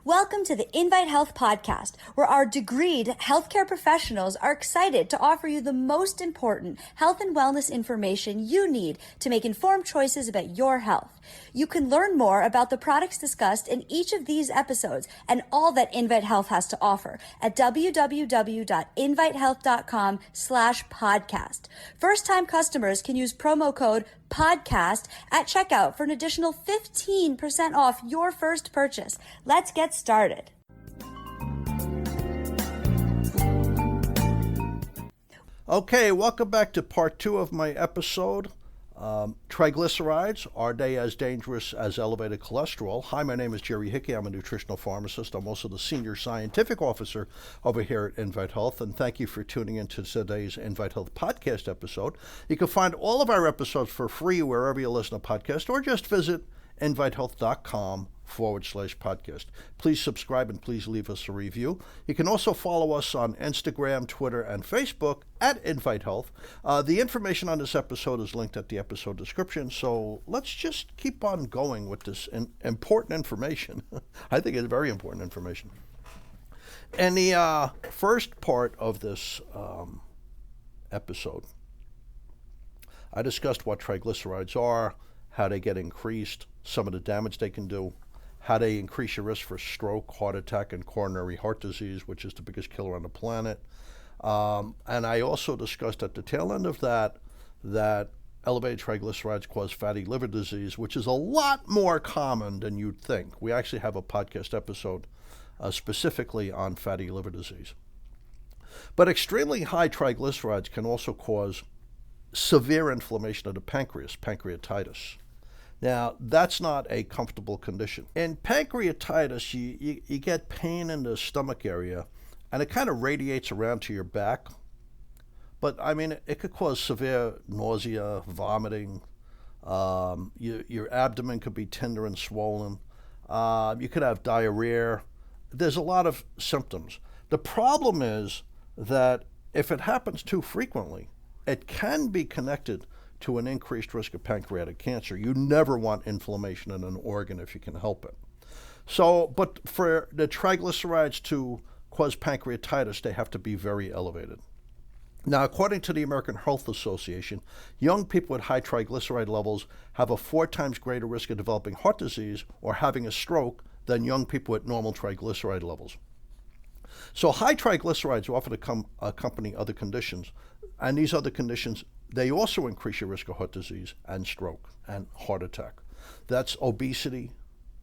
Welcome to the Invite Health podcast, where our degreed healthcare professionals are excited to offer you the most important health and wellness information you need to make informed choices about your health. You can learn more about the products discussed in each of these episodes and all that Invite Health has to offer at www.invitehealth.com/podcast. First-time customers can use promo code podcast at checkout for an additional 15% off your first purchase. Let's get started. Okay, welcome back to part 2 of my episode. Triglycerides, are they as dangerous as elevated cholesterol? Hi, my name is Jerry Hickey. I'm a nutritional pharmacist. I'm also the senior scientific officer over here at Invite Health, and thank you for tuning into today's Invite Health podcast episode. You can find all of our episodes for free wherever you listen to podcasts, or just visit invitehealth.com/podcast. Please subscribe and please leave us a review. You can also follow us on Instagram, Twitter, and Facebook at Invite Health. The information on this episode is linked at the episode description, so let's just keep on going with this important information. I think it's very important information. In the first part of this episode, I discussed what triglycerides are, how they get increased, some of the damage they can do, how they increase your risk for stroke, heart attack, and coronary heart disease, which is the biggest killer on the planet. And I also discussed at the tail end of that elevated triglycerides cause fatty liver disease, which is a lot more common than you'd think. We actually have a podcast episode specifically on fatty liver disease. But extremely high triglycerides can also cause severe inflammation of the pancreas, pancreatitis. Now, that's not a comfortable condition. In pancreatitis, you get pain in the stomach area, and it kind of radiates around to your back. But, I mean, it could cause severe nausea, vomiting. Your abdomen could be tender and swollen. You could have diarrhea. There's a lot of symptoms. The problem is that if it happens too frequently, it can be connected to an increased risk of pancreatic cancer. You never want inflammation in an organ if you can help it. So, but for the triglycerides to cause pancreatitis, they have to be very elevated. Now, according to the American Heart Association, young people with high triglyceride levels have a 4 times greater risk of developing heart disease or having a stroke than young people with normal triglyceride levels. So high triglycerides often accompany other conditions, and these other conditions, they also increase your risk of heart disease and stroke and heart attack. That's obesity,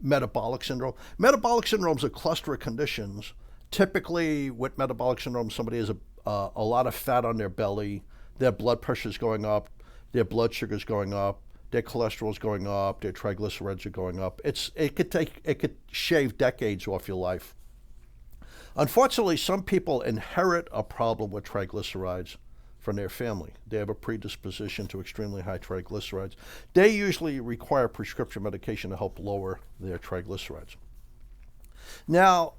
metabolic syndrome. Metabolic syndrome is a cluster of conditions. Typically, with metabolic syndrome, somebody has a lot of fat on their belly, their blood pressure is going up, their blood sugar is going up, their cholesterol is going up, their triglycerides are going up. It could shave decades off your life. Unfortunately, some people inherit a problem with triglycerides from their family. They have a predisposition to extremely high triglycerides. They usually require prescription medication to help lower their triglycerides. Now,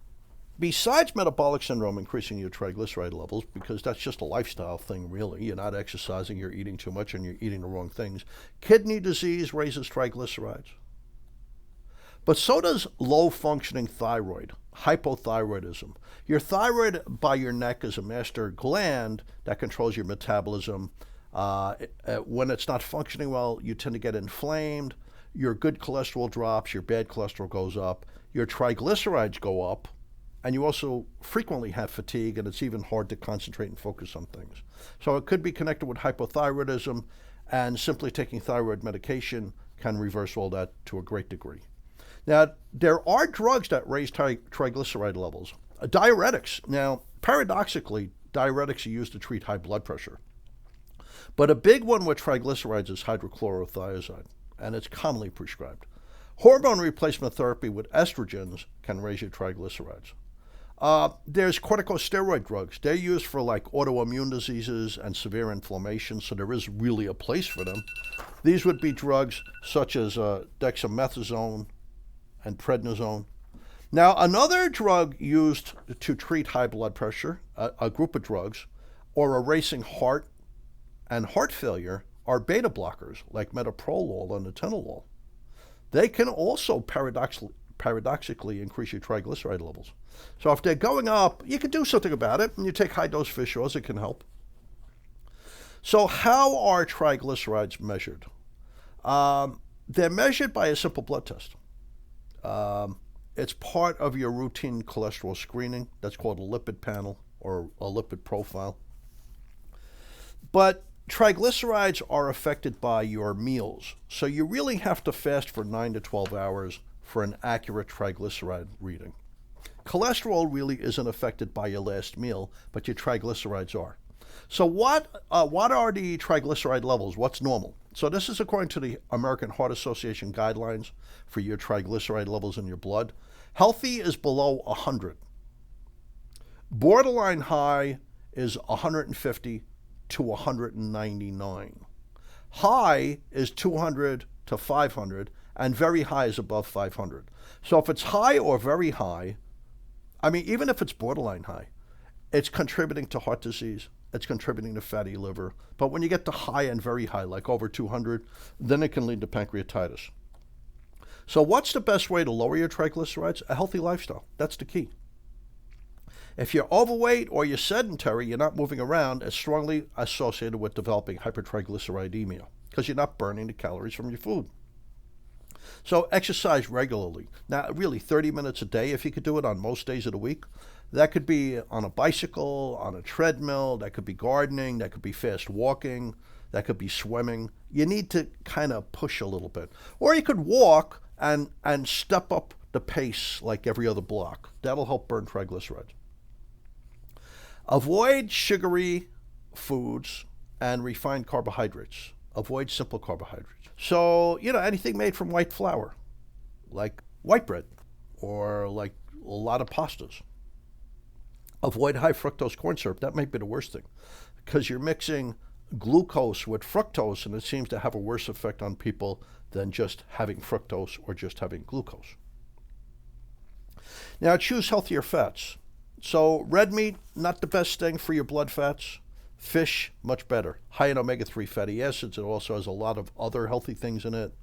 besides metabolic syndrome increasing your triglyceride levels, because that's just a lifestyle thing really, you're not exercising, you're eating too much, and you're eating the wrong things, kidney disease raises triglycerides. But so does low-functioning thyroid, hypothyroidism. Your thyroid by your neck is a master gland that controls your metabolism. When it's not functioning well, you tend to get inflamed. Your good cholesterol drops, your bad cholesterol goes up, your triglycerides go up, and you also frequently have fatigue, and it's even hard to concentrate and focus on things. So it could be connected with hypothyroidism, and simply taking thyroid medication can reverse all that to a great degree. Now, there are drugs that raise triglyceride levels. Diuretics. Now, paradoxically, diuretics are used to treat high blood pressure. But a big one with triglycerides is hydrochlorothiazide, and it's commonly prescribed. Hormone replacement therapy with estrogens can raise your triglycerides. There's corticosteroid drugs. They're used for like autoimmune diseases and severe inflammation, so there is really a place for them. These would be drugs such as dexamethasone and prednisone. Now, another drug used to treat high blood pressure, a group of drugs, or a racing heart and heart failure are beta blockers like metoprolol and atenolol. They can also paradoxically increase your triglyceride levels. So if they're going up, you can do something about it, and you take high-dose fish oils, it can help. So how are triglycerides measured? They're measured by a simple blood test. It's part of your routine cholesterol screening. That's called a lipid panel or a lipid profile. But triglycerides are affected by your meals. So you really have to fast for 9 to 12 hours for an accurate triglyceride reading. Cholesterol really isn't affected by your last meal, but your triglycerides are. So what are the triglyceride levels? What's normal? So this is according to the American Heart Association guidelines for your triglyceride levels in your blood. Healthy is below 100. Borderline high is 150 to 199. High is 200 to 500, and very high is above 500. So if it's high or very high, I mean, even if it's borderline high, it's contributing to heart disease, it's contributing to fatty liver. But when you get to high and very high, like over 200, then it can lead to pancreatitis. So what's the best way to lower your triglycerides? A healthy lifestyle. That's the key. If you're overweight or you're sedentary, you're not moving around, it's strongly associated with developing hypertriglyceridemia because you're not burning the calories from your food. So exercise regularly. Now, really, 30 minutes a day, if you could do it on most days of the week. That could be on a bicycle, on a treadmill, that could be gardening, that could be fast walking, that could be swimming. You need to kind of push a little bit. Or you could walk and step up the pace like every other block. That'll help burn triglycerides. Avoid sugary foods and refined carbohydrates. Avoid simple carbohydrates. So, anything made from white flour, like white bread or like a lot of pastas. Avoid high fructose corn syrup. That might be the worst thing because you're mixing glucose with fructose, and it seems to have a worse effect on people than just having fructose or just having glucose. Now, choose healthier fats. So red meat, not the best thing for your blood fats. Fish, much better. High in omega-3 fatty acids. It also has a lot of other healthy things in it,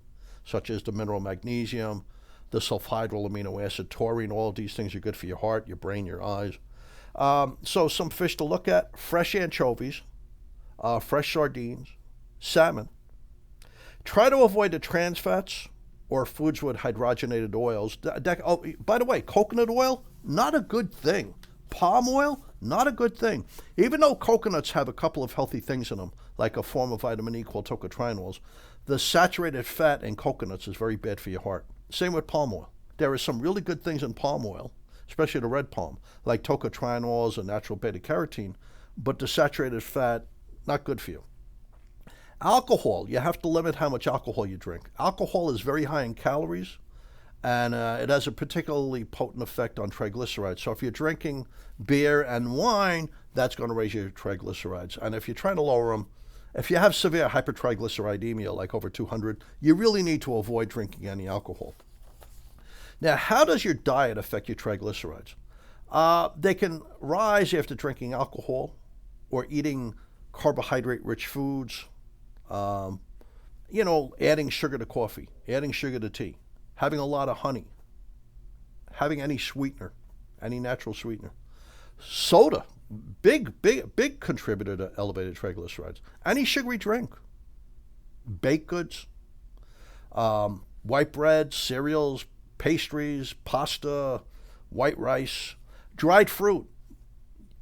such as the mineral magnesium, the sulfhydryl amino acid, taurine. All of these things are good for your heart, your brain, your eyes. So some fish to look at: fresh anchovies, fresh sardines, salmon. Try to avoid the trans fats or foods with hydrogenated oils. By the way, coconut oil, not a good thing. Palm oil, not a good thing. Even though coconuts have a couple of healthy things in them, like a form of vitamin E called tocotrienols, the saturated fat in coconuts is very bad for your heart. Same with palm oil. There are some really good things in palm oil, especially the red palm, like tocotrienols and natural beta-carotene, but the saturated fat, not good for you. Alcohol, you have to limit how much alcohol you drink. Alcohol is very high in calories, and it has a particularly potent effect on triglycerides. So if you're drinking beer and wine, that's going to raise your triglycerides. And if you're trying to lower them, if you have severe hypertriglyceridemia, like over 200, you really need to avoid drinking any alcohol. Now, how does your diet affect your triglycerides? They can rise after drinking alcohol or eating carbohydrate-rich foods, adding sugar to coffee, adding sugar to tea, having a lot of honey, having any sweetener, any natural sweetener. Soda, big contributor to elevated triglycerides. Any sugary drink, baked goods, white bread, cereals, pastries, pasta, white rice, dried fruit.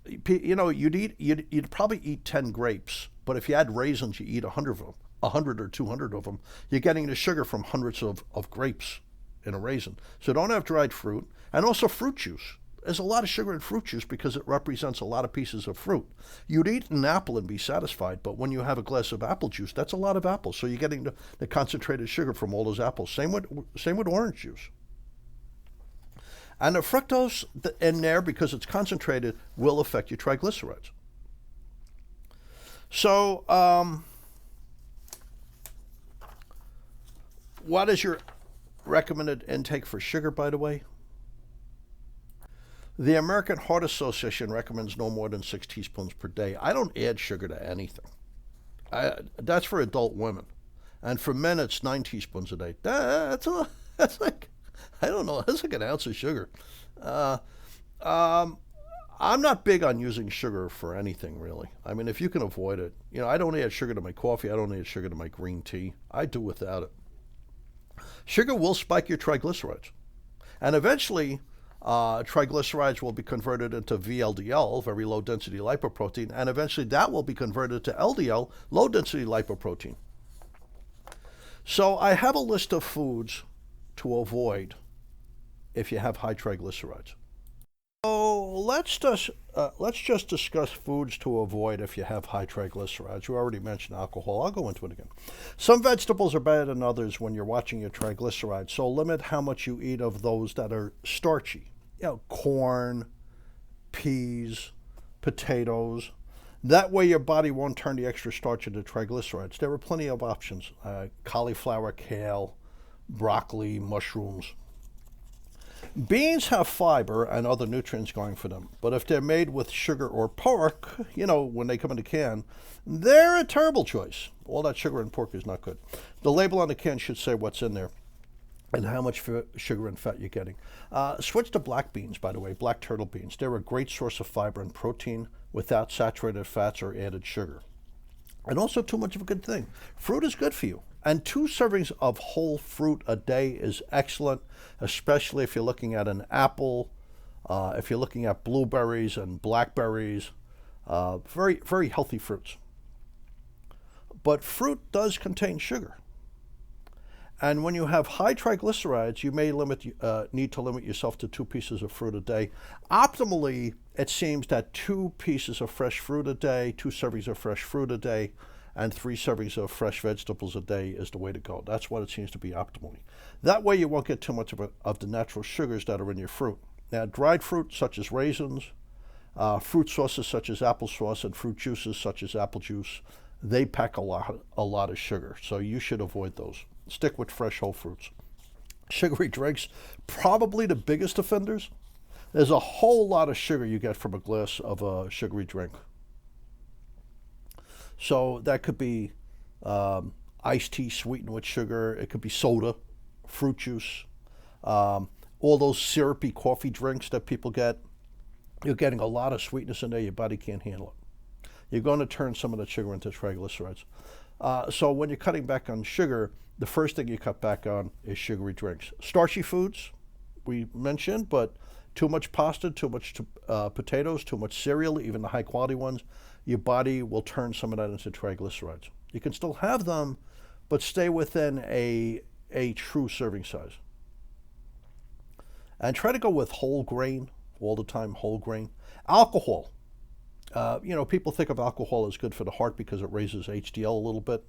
You'd probably eat 10 grapes, but if you add raisins, you eat 100 of them, 100 or 200 of them. You're getting the sugar from hundreds of grapes in a raisin. So don't have dried fruit. And also fruit juice. There's a lot of sugar in fruit juice because it represents a lot of pieces of fruit. You'd eat an apple and be satisfied, but when you have a glass of apple juice, that's a lot of apples. So you're getting the concentrated sugar from all those apples. Same with orange juice. And the fructose in there, because it's concentrated, will affect your triglycerides. So, what is your recommended intake for sugar, by the way? The American Heart Association recommends no more than 6 teaspoons per day. I don't add sugar to anything. That's for adult women. And for men, it's 9 teaspoons a day. That's like I don't know. That's like an ounce of sugar. Uh, um, I'm not big on using sugar for anything, really. I mean, if you can avoid it. I don't add sugar to my coffee. I don't add sugar to my green tea. I do without it. Sugar will spike your triglycerides. And eventually, triglycerides will be converted into VLDL, very low density lipoprotein, and eventually that will be converted to LDL, low density lipoprotein. So I have a list of foods to avoid if you have high triglycerides. So let's just discuss foods to avoid if you have high triglycerides. We already mentioned alcohol. I'll go into it again. Some vegetables are better than others when you're watching your triglycerides, so limit how much you eat of those that are starchy. Corn, peas, potatoes. That way your body won't turn the extra starch into triglycerides. There are plenty of options. Cauliflower, kale, broccoli, mushrooms. Beans have fiber and other nutrients going for them, but if they're made with sugar or pork, when they come in a can, they're a terrible choice. All that sugar and pork is not good. The label on the can should say what's in there and how much sugar and fat you're getting. Switch to black beans, by the way, black turtle beans. They're a great source of fiber and protein without saturated fats or added sugar. And also too much of a good thing. Fruit is good for you. And 2 servings of whole fruit a day is excellent, especially if you're looking at an apple, if you're looking at blueberries and blackberries, very, very healthy fruits. But fruit does contain sugar. And when you have high triglycerides, you may need to limit yourself to 2 pieces of fruit a day. Optimally, it seems that 2 pieces of fresh fruit a day, 2 servings of fresh fruit a day, and 3 servings of fresh vegetables a day is the way to go. That's what it seems to be optimally. That way you won't get too much of the natural sugars that are in your fruit. Now, dried fruit such as raisins, fruit sauces such as applesauce, and fruit juices such as apple juice, they pack a lot of sugar, so you should avoid those. Stick with fresh whole fruits. Sugary drinks, probably the biggest offenders. There's a whole lot of sugar you get from a glass of a sugary drink. So that could be iced tea sweetened with sugar. It could be soda, fruit juice, all those syrupy coffee drinks that people get. You're getting a lot of sweetness in there. Your body can't handle it. You're going to turn some of that sugar into triglycerides. So when you're cutting back on sugar, the first thing you cut back on is sugary drinks. Starchy foods, we mentioned, but too much pasta, too much potatoes, too much cereal, even the high quality ones, your body will turn some of that into triglycerides. You can still have them, but stay within a true serving size. And try to go with whole grain all the time, whole grain. Alcohol. People think of alcohol as good for the heart because it raises HDL a little bit,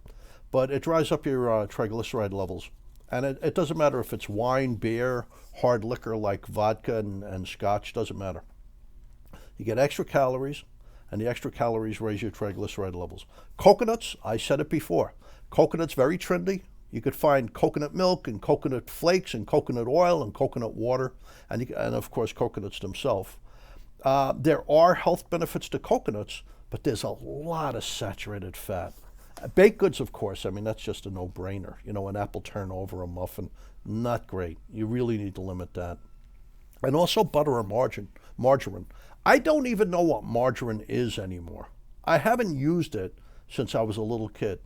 but it dries up your triglyceride levels. And it doesn't matter if it's wine, beer, hard liquor like vodka and scotch, doesn't matter. You get extra calories, and the extra calories raise your triglyceride levels. Coconuts, I said it before. Coconuts, very trendy. You could find coconut milk and coconut flakes and coconut oil and coconut water, and of course coconuts themselves. There are health benefits to coconuts, but there's a lot of saturated fat. Baked goods, of course, that's just a no-brainer. An apple turnover, a muffin, not great. You really need to limit that. And also butter or margarine. I don't even know what margarine is anymore. I haven't used it since I was a little kid.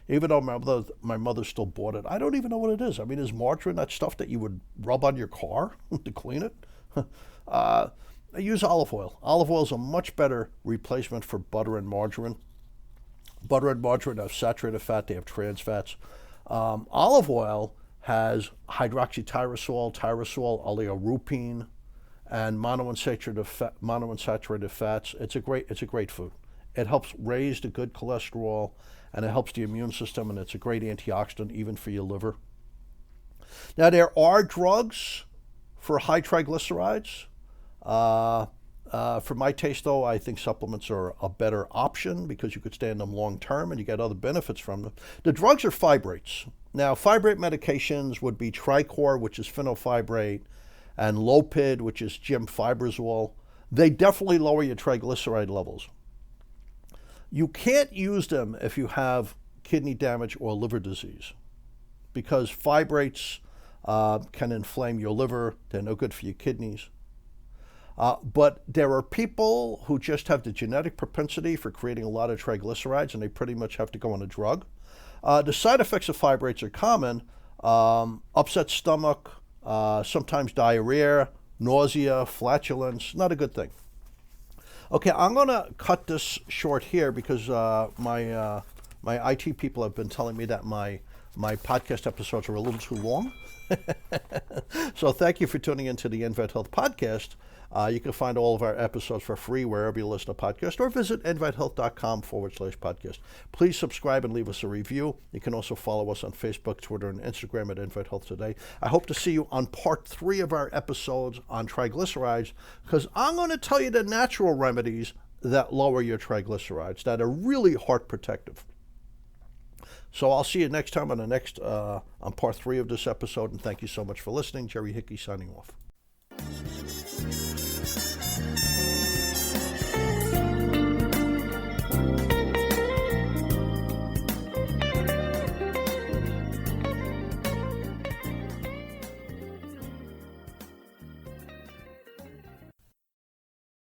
Even though my mother still bought it, I don't even know what it is. Is margarine that stuff that you would rub on your car to clean it? I use olive oil. Olive oil is a much better replacement for butter and margarine. Butter and margarine have saturated fat. They have trans fats. Olive oil has hydroxytyrosol, tyrosol, oleorupine, and monounsaturated fats. It's a great food. It helps raise the good cholesterol, and it helps the immune system, and it's a great antioxidant even for your liver. Now, there are drugs for high triglycerides. For my taste, though, I think supplements are a better option because you could stay on them long term and you get other benefits from them. The drugs are fibrates. Now, fibrate medications would be Tricor, which is fenofibrate, and Lopid, which is gemfibrozole. They definitely lower your triglyceride levels. You can't use them if you have kidney damage or liver disease because fibrates can inflame your liver. They're no good for your kidneys. But there are people who just have the genetic propensity for creating a lot of triglycerides, and they pretty much have to go on a drug. The side effects of fibrates are common: upset stomach, sometimes diarrhea, nausea, flatulence. Not a good thing. Okay, I'm going to cut this short here because my IT people have been telling me that my podcast episodes are a little too long. So thank you for tuning into the Invite Health Podcast. You can find all of our episodes for free wherever you listen to podcasts, or visit invitehealth.com/podcast. Please subscribe and leave us a review. You can also follow us on Facebook, Twitter, and Instagram at Invite Health Today. I hope to see you on part 3 of our episodes on triglycerides, because I'm going to tell you the natural remedies that lower your triglycerides that are really heart protective. So I'll see you next time on part 3 of this episode, and thank you so much for listening. Jerry Hickey signing off.